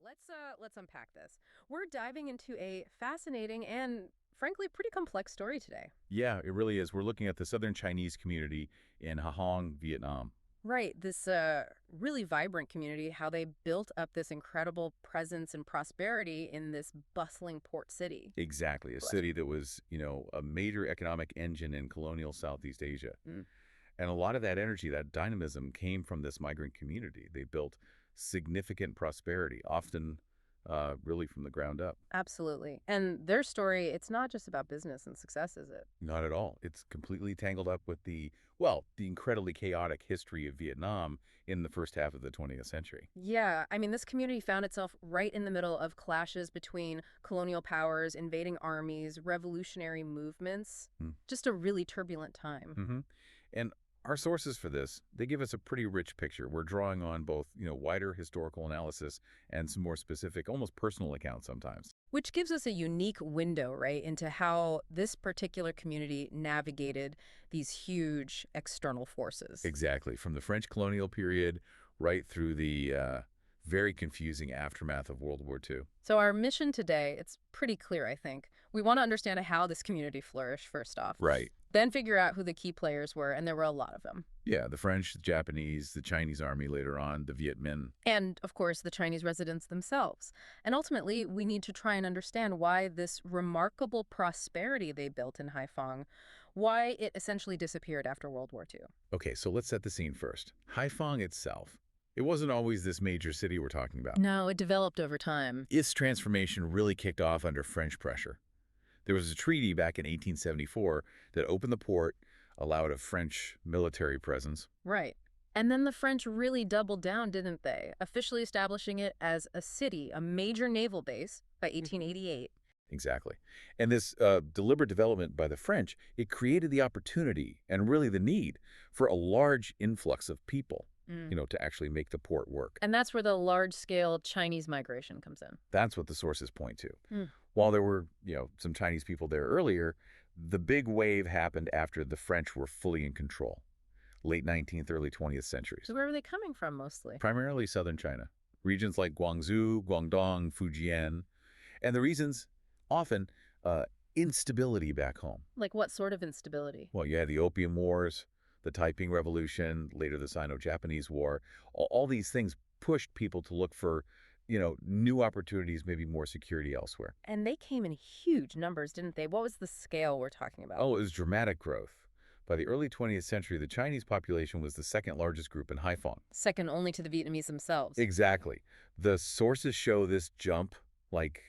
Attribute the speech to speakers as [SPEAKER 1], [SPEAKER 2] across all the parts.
[SPEAKER 1] Let's unpack this. We're diving into a fascinating and frankly pretty complex story today.
[SPEAKER 2] Yeah, it really is. We're looking at the Southern Chinese community in Haiphong, Vietnam.
[SPEAKER 1] Right, this really vibrant community, how they built up this incredible presence and prosperity in this bustling port city.
[SPEAKER 2] Exactly, a
[SPEAKER 1] Bless
[SPEAKER 2] city that was, a major economic engine in colonial Southeast Asia.
[SPEAKER 1] you.
[SPEAKER 2] And a lot of that energy, that dynamism came from this migrant community. They built significant prosperity, often really from the ground up.
[SPEAKER 1] Absolutely. And their story, it's not just about business and success, is it?
[SPEAKER 2] Not at all. It's completely tangled up with the incredibly chaotic history of Vietnam in the first half of the 20th century.
[SPEAKER 1] Yeah, I mean, this community found itself right in the middle of clashes between colonial powers, invading armies, revolutionary movements. Just a really turbulent time.
[SPEAKER 2] Mm-hmm. And our sources for this, they give us a pretty rich picture. We're drawing on both, wider historical analysis and some more specific, almost personal accounts sometimes.
[SPEAKER 1] Which gives us a unique window, right, into how this particular community navigated these huge external forces.
[SPEAKER 2] Exactly. From the French colonial period right through the very confusing aftermath of World War II.
[SPEAKER 1] So our mission today, it's pretty clear, I think. We want to understand how this community flourished, first off.
[SPEAKER 2] Right.
[SPEAKER 1] Then figure out who the key players were, and there were a lot of them.
[SPEAKER 2] Yeah, the French, the Japanese, the Chinese army later on, the Vietminh.
[SPEAKER 1] And, of course, the Chinese residents themselves. And ultimately, we need to try and understand why this remarkable prosperity they built in Haiphong, why it essentially disappeared after World War II.
[SPEAKER 2] Okay, so let's set the scene first. Haiphong itself. It wasn't always this major city we're talking about.
[SPEAKER 1] No, it developed over time.
[SPEAKER 2] Its transformation really kicked off under French pressure. There was a treaty back in 1874 that opened the port, allowed a French military presence.
[SPEAKER 1] Right. And then the French really doubled down, didn't they? Officially establishing it as a city, a major naval base by 1888.
[SPEAKER 2] Exactly. And this deliberate development by the French, it created the opportunity and really the need for a large influx of people, to actually make the port work.
[SPEAKER 1] And that's where the large-scale Chinese migration comes in.
[SPEAKER 2] That's what the sources point to.
[SPEAKER 1] Hmm.
[SPEAKER 2] While there were, some Chinese people there earlier, the big wave happened after the French were fully in control, late 19th, early 20th centuries.
[SPEAKER 1] So where were they coming from mostly?
[SPEAKER 2] Primarily southern China, regions like Guangzhou, Guangdong, Fujian, and the reasons often instability back home.
[SPEAKER 1] Like what sort of instability?
[SPEAKER 2] Well, you had the Opium Wars, the Taiping Revolution, later the Sino-Japanese War. All these things pushed people to look for, new opportunities, maybe more security elsewhere.
[SPEAKER 1] And they came in huge numbers, didn't they? What was the scale we're talking about?
[SPEAKER 2] Oh, it was dramatic growth. By the early 20th century, the Chinese population was the second largest group in Haiphong.
[SPEAKER 1] Second only to the Vietnamese themselves.
[SPEAKER 2] Exactly. The sources show this jump like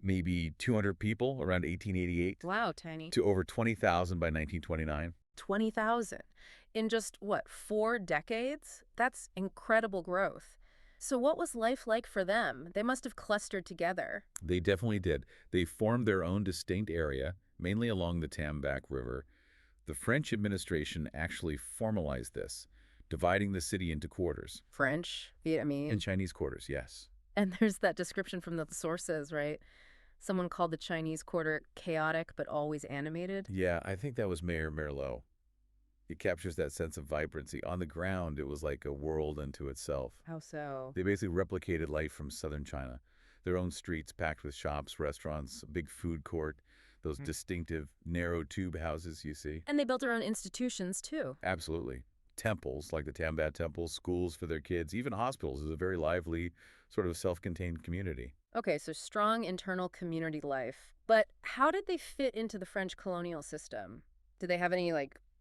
[SPEAKER 2] maybe 200 people around 1888
[SPEAKER 1] Wow, tiny.
[SPEAKER 2] to over 20,000 by 1929.
[SPEAKER 1] 20,000. In just, what, 4 decades? That's incredible growth. So what was life like for them? They must have clustered together.
[SPEAKER 2] They definitely did. They formed their own distinct area, mainly along the Tam Bac River. The French administration actually formalized this, dividing the city into quarters.
[SPEAKER 1] French, Vietnamese.
[SPEAKER 2] And Chinese quarters, yes.
[SPEAKER 1] And there's that description from the sources, right? Someone called the Chinese quarter chaotic but always animated.
[SPEAKER 2] Yeah, I think that was Mayor Merlot. It captures that sense of vibrancy. On the ground, it was like a world unto itself.
[SPEAKER 1] How so?
[SPEAKER 2] They basically replicated life from southern China. Their own streets packed with shops, restaurants, a big food court, those distinctive narrow tube houses you see.
[SPEAKER 1] And they built their own institutions, too.
[SPEAKER 2] Absolutely. Temples, like the Tambat Temple, schools for their kids, even hospitals is a very lively, sort of self-contained community.
[SPEAKER 1] Okay, so strong internal community life. But how did they fit into the French colonial system? Did they have any,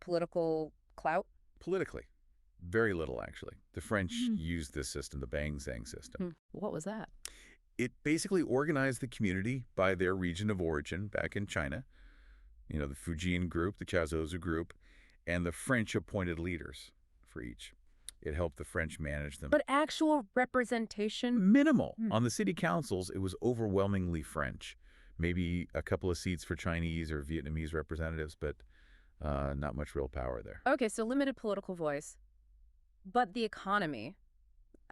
[SPEAKER 1] political clout?
[SPEAKER 2] Politically, very little, actually. The French used this system, the Bang Sang system.
[SPEAKER 1] What was that?
[SPEAKER 2] It basically organized the community by their region of origin back in China. The Fujian group, the Chaozhou group, and the French appointed leaders for each. It helped the French manage them.
[SPEAKER 1] But actual representation?
[SPEAKER 2] Minimal. On the city councils, it was overwhelmingly French. Maybe a couple of seats for Chinese or Vietnamese representatives, but not much real power there.
[SPEAKER 1] Okay, so limited political voice. But the economy.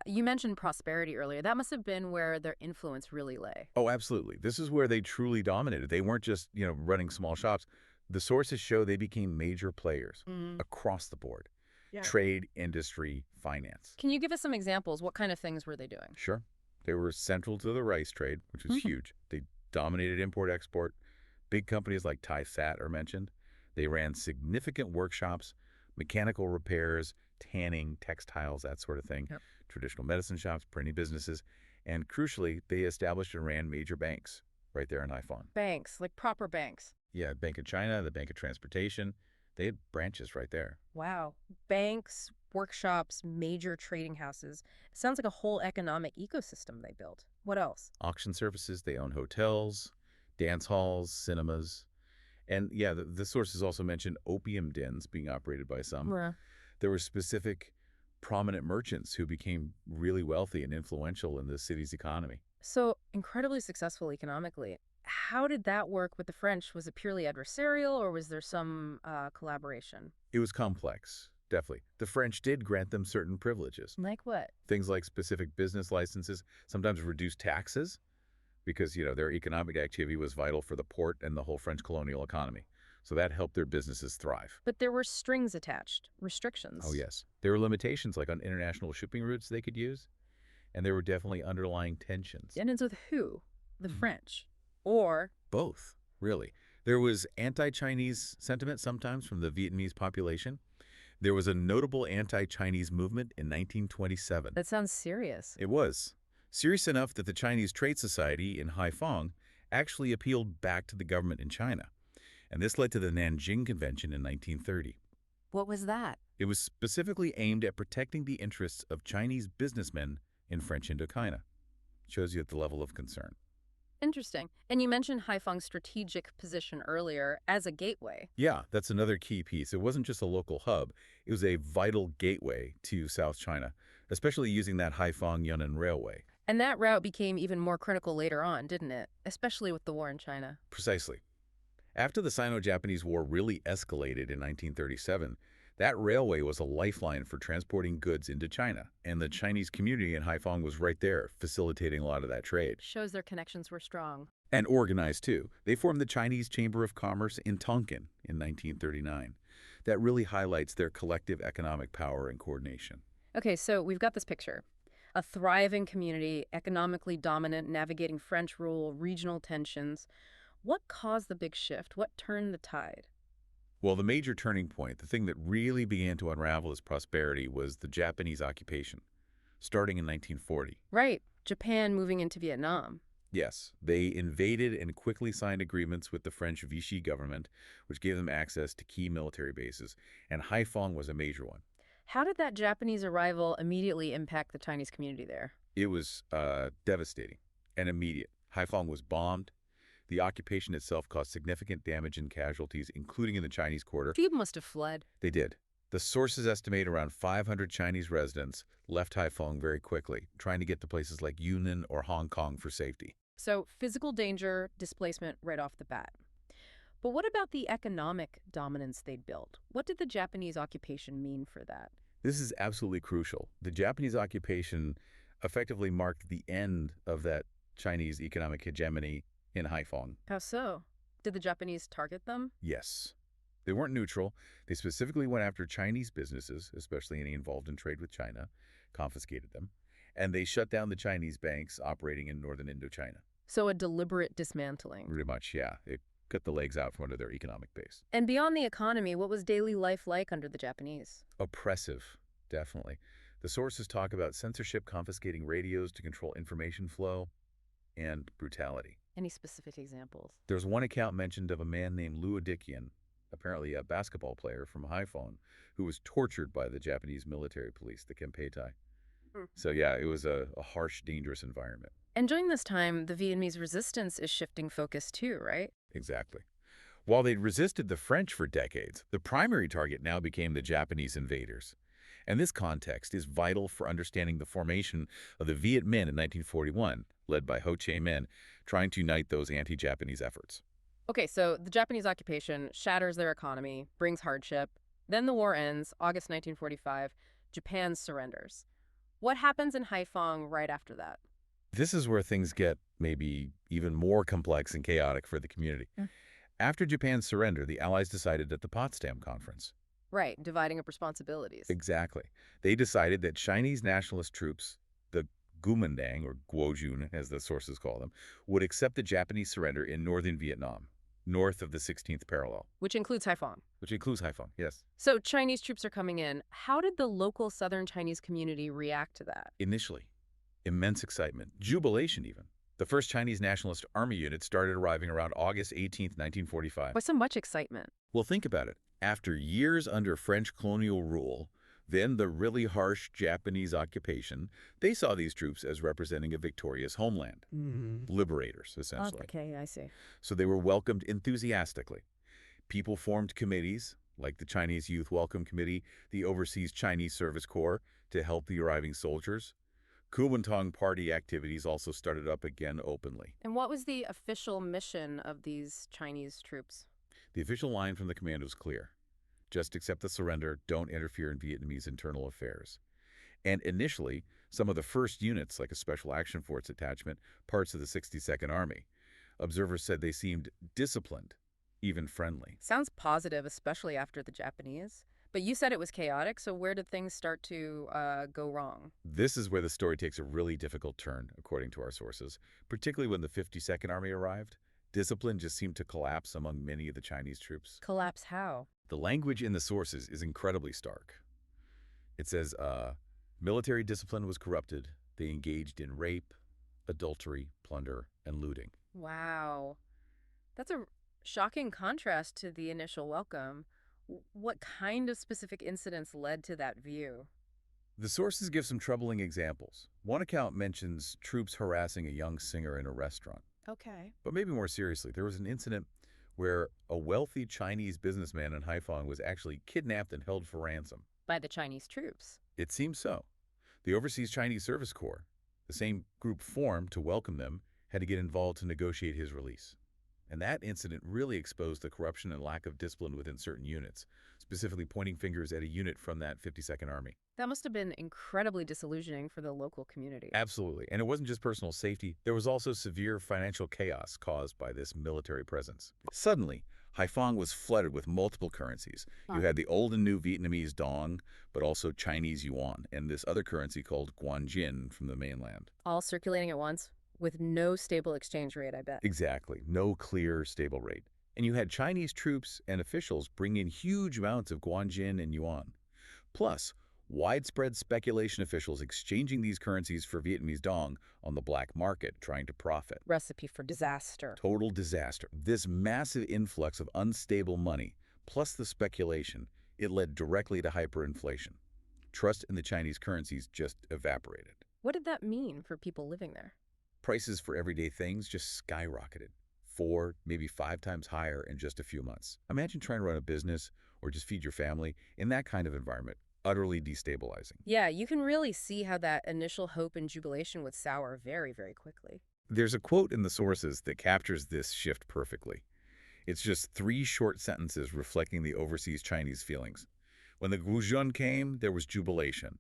[SPEAKER 1] You mentioned prosperity earlier. That must have been where their influence really lay.
[SPEAKER 2] Oh, absolutely. This is where they truly dominated. They weren't just, running small shops. The sources show they became major players across the board.
[SPEAKER 1] Yeah.
[SPEAKER 2] Trade, industry, finance.
[SPEAKER 1] Can you give us some examples? What kind of things were they doing?
[SPEAKER 2] Sure. They were central to the rice trade, which was
[SPEAKER 1] Mhm.
[SPEAKER 2] huge. They dominated import-export. Big companies like Thai Sat are mentioned. They ran significant workshops, mechanical repairs, tanning, textiles, that sort of thing,
[SPEAKER 1] Yep.
[SPEAKER 2] traditional medicine shops, printing businesses, and crucially, they established and ran major banks right there in Haiphong.
[SPEAKER 1] Banks, like proper banks.
[SPEAKER 2] Yeah, Bank of China, the Bank of Transportation, they had branches right there.
[SPEAKER 1] Wow. Banks, workshops, major trading houses. It sounds like a whole economic ecosystem they built. What else?
[SPEAKER 2] Auction services, they own hotels, dance halls, cinemas, and yeah, the sources also mentioned opium dens being operated by some.
[SPEAKER 1] Yeah.
[SPEAKER 2] There were specific prominent merchants who became really wealthy and influential in the city's economy.
[SPEAKER 1] So incredibly successful economically. How did that work with the French? Was it purely adversarial or was there some collaboration?
[SPEAKER 2] It was complex, definitely. The French did grant them certain privileges,
[SPEAKER 1] Like what?
[SPEAKER 2] things like specific business licenses, sometimes reduced taxes, because, their economic activity was vital for the port and the whole French colonial economy. So that helped their businesses thrive.
[SPEAKER 1] But there were strings attached,
[SPEAKER 2] Oh,
[SPEAKER 1] restrictions.
[SPEAKER 2] yes. There were limitations like on international shipping routes they could use, and there were definitely underlying tensions.
[SPEAKER 1] And it's with who? The
[SPEAKER 2] Mhm.
[SPEAKER 1] French. Or,
[SPEAKER 2] Both, really. There was anti-Chinese sentiment sometimes from the Vietnamese population. There was a notable anti-Chinese movement in 1927.
[SPEAKER 1] that sounds serious.
[SPEAKER 2] It was serious enough that the Chinese Trade Society in Haiphong actually appealed back to the government in China, and this led to the Nanjing Convention in 1930.
[SPEAKER 1] What was that?
[SPEAKER 2] It was specifically aimed at protecting the interests of Chinese businessmen in French Indochina. Shows you at the level of concern.
[SPEAKER 1] Interesting. And you mentioned Haiphong's strategic position earlier as a gateway.
[SPEAKER 2] Yeah, that's another key piece. It wasn't just a local hub, it was a vital gateway to South China, especially using that Haiphong Yunnan Railway.
[SPEAKER 1] And that route became even more critical later on, didn't it? Especially with the war in China.
[SPEAKER 2] Precisely. After the Sino-Japanese War really escalated in 1937, that railway was a lifeline for transporting goods into China, and the Chinese community in Haiphong was right there, facilitating a lot of that trade.
[SPEAKER 1] Shows their connections were strong.
[SPEAKER 2] And organized, too. They formed the Chinese Chamber of Commerce in Tonkin in 1939. That really highlights their collective economic power and coordination.
[SPEAKER 1] Okay, so we've got this picture. A thriving community, economically dominant, navigating French rule, regional tensions. What caused the big shift? What turned the tide?
[SPEAKER 2] Well, the major turning point, the thing that really began to unravel its prosperity, was the Japanese occupation, starting in 1940.
[SPEAKER 1] Right, Japan moving into Vietnam.
[SPEAKER 2] Yes, they invaded and quickly signed agreements with the French Vichy government, which gave them access to key military bases, and Haiphong was a major one.
[SPEAKER 1] How did that Japanese arrival immediately impact the Chinese community there?
[SPEAKER 2] It was devastating and immediate. Haiphong was bombed. The occupation itself caused significant damage and casualties, including in the Chinese quarter.
[SPEAKER 1] People must have fled.
[SPEAKER 2] They did. The sources estimate around 500 Chinese residents left Haiphong very quickly, trying to get to places like Yunnan or Hong Kong for safety.
[SPEAKER 1] So physical danger, displacement right off the bat. But what about the economic dominance they'd built? What did the Japanese occupation mean for that?
[SPEAKER 2] This is absolutely crucial. The Japanese occupation effectively marked the end of that Chinese economic hegemony in Haiphong.
[SPEAKER 1] How so? Did the Japanese target them?
[SPEAKER 2] Yes. They weren't neutral. They specifically went after Chinese businesses, especially any involved in trade with China, confiscated them, and they shut down the Chinese banks operating in northern Indochina.
[SPEAKER 1] So a deliberate dismantling.
[SPEAKER 2] Pretty much, yeah. It cut the legs out from under their economic base.
[SPEAKER 1] And beyond the economy, what was daily life like under the Japanese?
[SPEAKER 2] Oppressive, definitely. The sources talk about censorship confiscating radios to control information flow and brutality.
[SPEAKER 1] Any specific examples?
[SPEAKER 2] There's one account mentioned of a man named Luo Dikian, apparently a basketball player from Haiphong, who was tortured by the Japanese military police, the Kempeitai.
[SPEAKER 1] Hmm.
[SPEAKER 2] So yeah, it was a harsh, dangerous environment.
[SPEAKER 1] And during this time, the Vietnamese resistance is shifting focus too, right?
[SPEAKER 2] Exactly. While they'd resisted the French for decades, the primary target now became the Japanese invaders. And this context is vital for understanding the formation of the Vietminh in 1941, led by Ho Chi Minh, trying to unite those anti-Japanese efforts.
[SPEAKER 1] Okay, so the Japanese occupation shatters their economy, brings hardship. Then the war ends, August 1945. Japan surrenders. What happens in Haiphong right after that?
[SPEAKER 2] This is where things get maybe even more complex and chaotic for the community.
[SPEAKER 1] Mm.
[SPEAKER 2] After Japan's surrender, the Allies decided at the Potsdam Conference.
[SPEAKER 1] Right, dividing up responsibilities.
[SPEAKER 2] Exactly. They decided that Chinese nationalist troops, the Guomindang, or Guojun as the sources call them, would accept the Japanese surrender in northern Vietnam, north of the 16th parallel,
[SPEAKER 1] Which includes Haiphong.
[SPEAKER 2] which includes Haiphong, yes.
[SPEAKER 1] So Chinese troops are coming in. How did the local southern Chinese community react to that?
[SPEAKER 2] Initially, immense excitement, jubilation even. The first Chinese Nationalist Army unit started arriving around August 18, 1945.
[SPEAKER 1] Why so much excitement?
[SPEAKER 2] Well, think about it. After years under French colonial rule, then the really harsh Japanese occupation, they saw these troops as representing a victorious homeland. Liberators, essentially.
[SPEAKER 1] Okay, I see.
[SPEAKER 2] So they were welcomed enthusiastically. People formed committees, like the Chinese Youth Welcome Committee, the Overseas Chinese Service Corps, to help the arriving soldiers. Kuomintang Party activities also started up again openly.
[SPEAKER 1] And what was the official mission of these Chinese troops?
[SPEAKER 2] The official line from the command was clear. Just accept the surrender, don't interfere in Vietnamese internal affairs. And initially, some of the first units, like a Special Action Force detachment, parts of the 62nd Army, observers said they seemed disciplined, even friendly.
[SPEAKER 1] Sounds positive, especially after the Japanese. But you said it was chaotic, so where did things start to go wrong?
[SPEAKER 2] This is where the story takes a really difficult turn, according to our sources, particularly when the 52nd Army arrived. Discipline just seemed to collapse among many of the Chinese troops.
[SPEAKER 1] Collapse how?
[SPEAKER 2] The language in the sources is incredibly stark. It says, military discipline was corrupted. They engaged in rape, adultery, plunder, and looting.
[SPEAKER 1] Wow. That's a shocking contrast to the initial welcome. What kind of specific incidents led to that view?
[SPEAKER 2] The sources give some troubling examples. One account mentions troops harassing a young singer in a restaurant.
[SPEAKER 1] Okay.
[SPEAKER 2] But maybe more seriously, there was an incident where a wealthy Chinese businessman in Haiphong was actually kidnapped and held for ransom.
[SPEAKER 1] By the Chinese troops.
[SPEAKER 2] It seems so. The Overseas Chinese Service Corps, the same group formed to welcome them, had to get involved to negotiate his release. And that incident really exposed the corruption and lack of discipline within certain units, specifically pointing fingers at a unit from that 52nd Army.
[SPEAKER 1] That must have been incredibly disillusioning for the local community.
[SPEAKER 2] Absolutely. And it wasn't just personal safety. There was also severe financial chaos caused by this military presence. Suddenly, Haiphong was flooded with multiple currencies. You had the old and new Vietnamese dong, but also Chinese yuan, and this other currency called guanjin from the mainland.
[SPEAKER 1] All circulating at once, with no stable exchange rate, I bet.
[SPEAKER 2] Exactly. No clear, stable rate. And you had Chinese troops and officials bring in huge amounts of guanjin and yuan. Plus, widespread speculation officials exchanging these currencies for Vietnamese dong on the black market, trying to profit.
[SPEAKER 1] Recipe for disaster.
[SPEAKER 2] Total disaster. This massive influx of unstable money, plus the speculation, it led directly to hyperinflation. Trust in the Chinese currencies just evaporated.
[SPEAKER 1] What did that mean for people living there?
[SPEAKER 2] Prices for everyday things just skyrocketed. 4, maybe 5 times higher in just a few months. Imagine trying to run a business or just feed your family in that kind of environment. Utterly destabilizing.
[SPEAKER 1] Yeah, you can really see how that initial hope and jubilation would sour very, very quickly.
[SPEAKER 2] There's a quote in the sources that captures this shift perfectly. It's just 3 short sentences reflecting the overseas Chinese feelings. When the Guojun came, there was jubilation.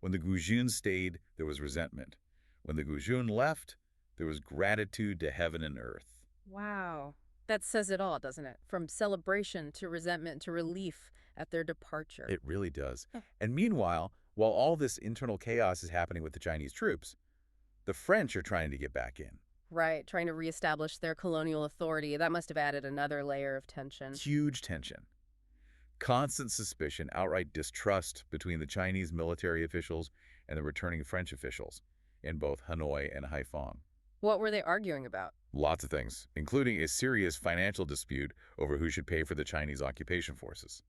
[SPEAKER 2] When the Guojun stayed, there was resentment. When the Guojun left, there was gratitude to heaven and earth.
[SPEAKER 1] Wow. That says it all, doesn't it? From celebration to resentment to relief at their departure.
[SPEAKER 2] It really does. And meanwhile, while all this internal chaos is happening with the Chinese troops, the French are trying to get back in.
[SPEAKER 1] Right, trying to reestablish their colonial authority. That must have added another layer of tension.
[SPEAKER 2] Huge tension. Constant suspicion, outright distrust between the Chinese military officials and the returning French officials in both Hanoi and Haiphong.
[SPEAKER 1] What were they arguing about?
[SPEAKER 2] Lots of things, including a serious financial dispute over who should pay for the Chinese occupation forces.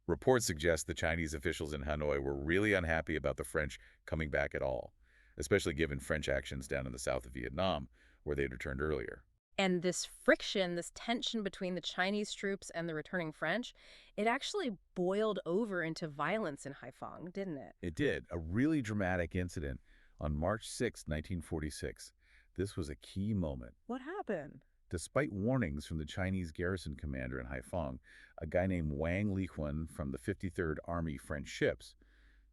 [SPEAKER 2] Reports suggest the Chinese officials in Hanoi were really unhappy about the French coming back at all, especially given French actions down in the south of Vietnam, where they'd returned earlier.
[SPEAKER 1] And this friction, this tension between the Chinese troops and the returning French, it actually boiled over into violence in Haiphong, didn't it?
[SPEAKER 2] It did. A really dramatic incident on March 6, 1946. This was a key moment.
[SPEAKER 1] What happened?
[SPEAKER 2] Despite warnings from the Chinese garrison commander in Haiphong, a guy named Wang Liquan from the 53rd Army French ships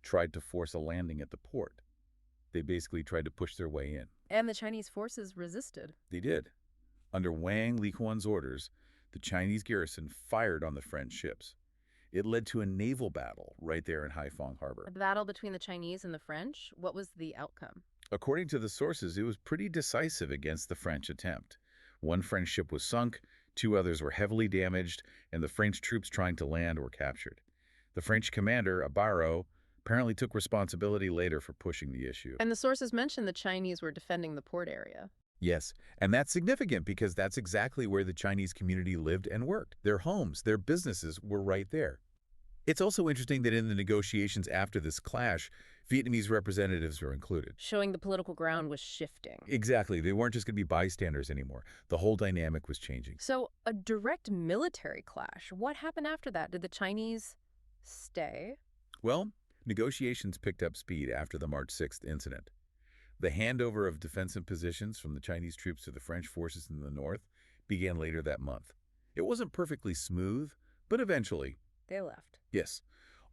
[SPEAKER 2] tried to force a landing at the port. They basically tried to push their way in.
[SPEAKER 1] And the Chinese forces resisted.
[SPEAKER 2] They did. Under Wang Liquan's orders, the Chinese garrison fired on the French ships. It led to a naval battle right there in Haiphong Harbor.
[SPEAKER 1] A battle between the Chinese and the French? What was the outcome?
[SPEAKER 2] According to the sources, it was pretty decisive against the French attempt. One French ship was sunk, two others were heavily damaged, and the French troops trying to land were captured. The French commander, Abaro, apparently took responsibility later for pushing the issue.
[SPEAKER 1] And the sources mentioned the Chinese were defending the port area.
[SPEAKER 2] Yes, and that's significant because that's exactly where the Chinese community lived and worked. Their homes, their businesses were right there. It's also interesting that in the negotiations after this clash, Vietnamese representatives were included.
[SPEAKER 1] Showing the political ground was shifting.
[SPEAKER 2] Exactly. They weren't just going to be bystanders anymore. The whole dynamic was changing.
[SPEAKER 1] So, a direct military clash. What happened after that? Did the Chinese stay?
[SPEAKER 2] Well, negotiations picked up speed after the March 6th incident. The handover of defensive positions from the Chinese troops to the French forces in the north began later that month. It wasn't perfectly smooth, but eventually,
[SPEAKER 1] They left.
[SPEAKER 2] yes,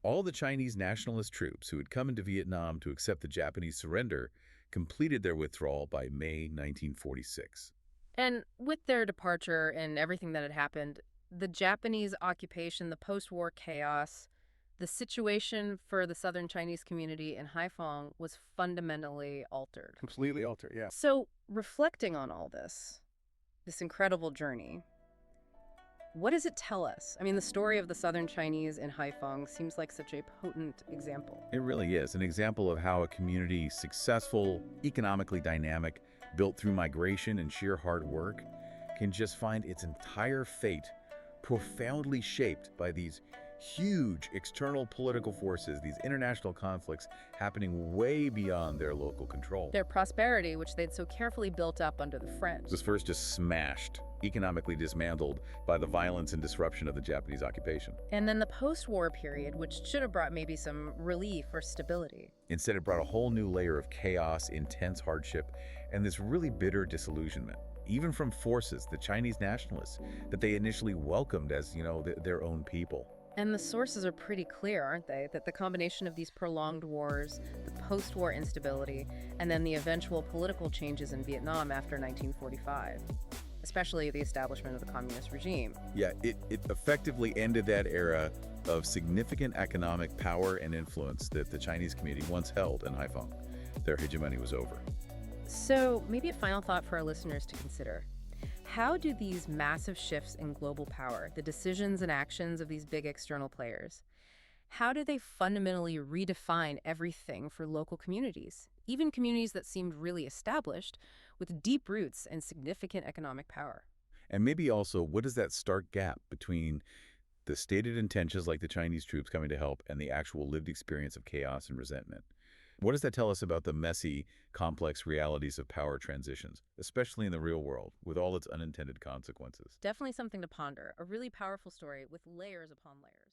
[SPEAKER 2] all the Chinese nationalist troops who had come into Vietnam to accept the Japanese surrender completed their withdrawal by May 1946.
[SPEAKER 1] And with their departure and everything that had happened, the Japanese occupation, the post-war chaos, the situation for the southern Chinese community in Haiphong was fundamentally altered.
[SPEAKER 2] Completely altered, yeah.
[SPEAKER 1] So, reflecting on all this incredible journey, what does it tell us? I mean, the story of the southern Chinese in Haiphong seems like such a potent example.
[SPEAKER 2] It really is an example of how a community, successful, economically dynamic, built through migration and sheer hard work, can just find its entire fate profoundly shaped by these huge external political forces, these international conflicts happening way beyond their local control.
[SPEAKER 1] Their prosperity, which they'd so carefully built up under the French.
[SPEAKER 2] Was first just smashed, economically dismantled by the violence and disruption of the Japanese occupation.
[SPEAKER 1] And then the post-war period, which should have brought maybe some relief or stability.
[SPEAKER 2] Instead, it brought a whole new layer of chaos, intense hardship, and this really bitter disillusionment, even from forces, the Chinese nationalists, that they initially welcomed as, their own people.
[SPEAKER 1] And the sources are pretty clear, aren't they? That the combination of these prolonged wars, the post-war instability, and then the eventual political changes in Vietnam after 1945, especially the establishment of the communist regime.
[SPEAKER 2] Yeah, it effectively ended that era of significant economic power and influence that the Chinese community once held in Haiphong. Their hegemony was over.
[SPEAKER 1] So maybe a final thought for our listeners to consider. How do these massive shifts in global power, the decisions and actions of these big external players, how do they fundamentally redefine everything for local communities, even communities that seemed really established with deep roots and significant economic power?
[SPEAKER 2] And maybe also, what is that stark gap between the stated intentions like the Chinese troops coming to help and the actual lived experience of chaos and resentment? What does that tell us about the messy, complex realities of power transitions, especially in the real world, with all its unintended consequences?
[SPEAKER 1] Definitely something to ponder. A really powerful story with layers upon layers.